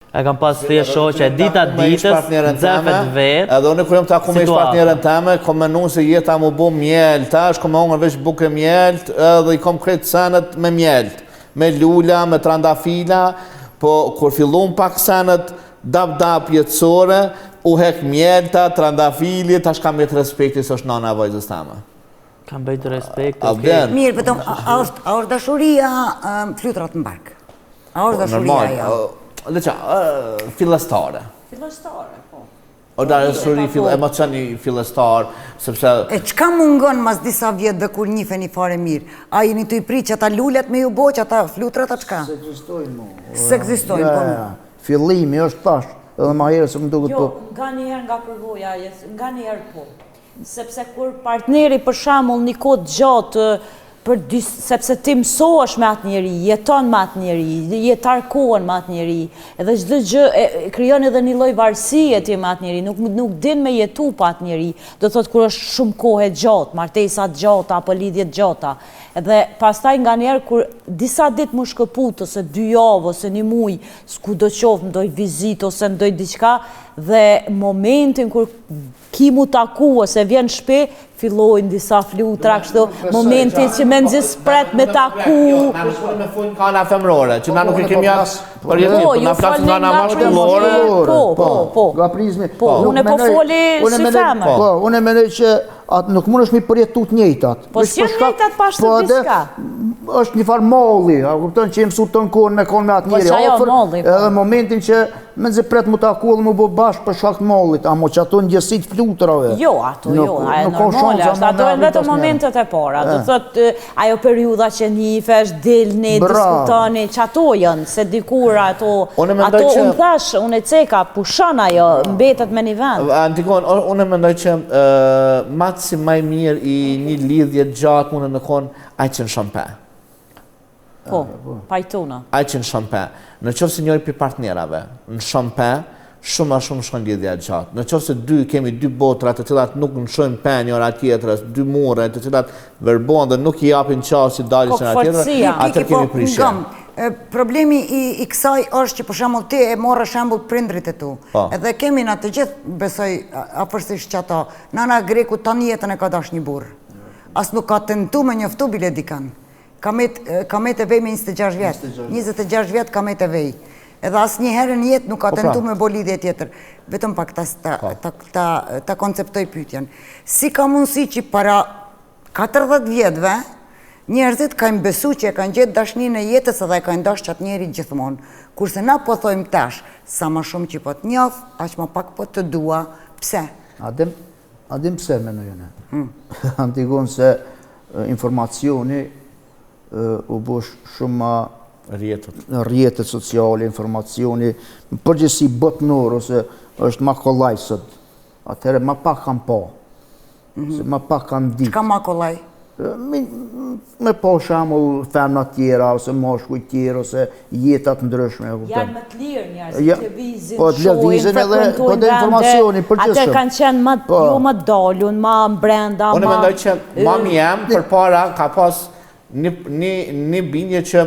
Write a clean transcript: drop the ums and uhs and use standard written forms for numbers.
E kam pas thjesht shoqe dita ditës, nxefet vetë. Edhe unë kur jam taku me partnerën teme, kom menu se jeta mu bo mjelt, tash kom hongër veç buke mjelt, edhe i kom kretë senet me mjelt, me lula, me trandafila, po kur fillon pak senet dap jetësore, u hek mjelta, trandafili, tash kam jetë respekti së është nana e vajzës teme. Kam bëjtë respekt. Mirë, vetëm, a është dashuria flutrat në bark? A është dashuria jo? Dhe qa, fillestare. Fillestare, po. O da dashuri emocioni fillestar, sepse... E qka mungon mas disa vjetë dhe kur njifeni fare mirë? A jeni të i pri që ata lullet me ju bo, që ata flutrat, a qka? Se egzistojnë, mo. Se egzistojnë, po. Fillimi është tash, edhe ma herë se më duket po. Jo, nga njëherë nga përvoja, nga njëherë po. Sepse kur partneri për shamull një kod gjatë, sepse ti mësohesh me atë njeri, jeton me atë njeri, jetarkohen me atë njeri, edhe çdo gjë krijon edhe një lloj varësie ti me atë njeri, nuk din me jetu pa atë njeri. Do thotë kur është shumë kohë gjatë, martesa gjata apo lidhje gjata. Edhe pastaj nganjëherë kur disa ditë më shkëput ose 2 javë ose 1 muaj, s'kudo qoftë ndoj vizitë ose ndoj diçka, dhe momentin kur ki mu taku ose vjen shpe, fillojnë disa flutra, kështu momentin që me nëzis pret me taku. Na në shkojnë me fund kana femrore, që na nuk i kemi jatë për jetë, Po, na flasë nga na mashkullore. Po. Nga prizmi. Po, unë po foli si femër. Po, unë e mendoj që atë nuk mund është mi përjetu të njëjtat. Po si njëjtat pashtë të diska? është një farë molli, a kupton që i mësu të në kohën me konë me atë njëri ofër, edhe momentin që me nëzë pret mu të aku dhe mu bo bashkë për shakt mollit, a mo që ato në gjësit flutrave. Jo, ato jo, a e normale, ato e vetëm momentet e para, do thot ajo periuda që njifesh, dilni, diskutoni, që ato janë, se dikur ato unë thash, unë e ceka, pushon ajo, mbetet me një vend. Antikon, unë e mendoj që matë si maj mirë i një lidhje gjatë mune në konë aj që në shampe. Po, pajtuna. Aj që në shampe. Në qofë se njëri për partnerave, në shampe, shumë a shumë shkon lidhja gjatë. Në qofë se kemi 2 botrat të cilat nuk në shojnë pen njëra tjetërës, 2 mure të cilat verbon dhe nuk i apin qasë i dalë që në tjetërë, atër kemi prishe. Problemi i kësaj është që për shembull ti e morë shembull prindrit e tu. Edhe kemi në të gjithë, besoj, afërsisht që ato, nana Greku tani jetën e ka dash një burë. As nuk ka tentu me njoftu bile dikan. Kamet e vej me 26 vjetë. 26 vjetë kamet e vej. Edhe asë një herë në jetë nuk ka tentu me bo lidhje tjetër. Vetëm pak ta konceptoj pyetjen. Si ka mundësi që para 40 vjetëve, njerëzit kanë besu që e kanë gjetë dashnin e jetës edhe e kanë dash qatë njeri gjithmonë. Kurse na po thojmë tash, sa ma shumë që po të njof, aq ma pak po të dua, pse? Adim pse me në jone. Antikon se informacioni u bosh shumë ma rjetët sociale, informacioni, përgjësi botnor, ose është ma kollaj sot. Atëherë ma pak kam po. Ma pak kam ditë. Qka ma kollaj? Me po shamull femna tjera, ose moshkuj tjera, ose jetat ndryshme. Janë më të lirë njerëzit, lëvizin, shojnë, frekventojnë vende, atër kanë qenë jo më dalun, ma brenda, Unë mendoj që mami jem për para ka pas një bindje që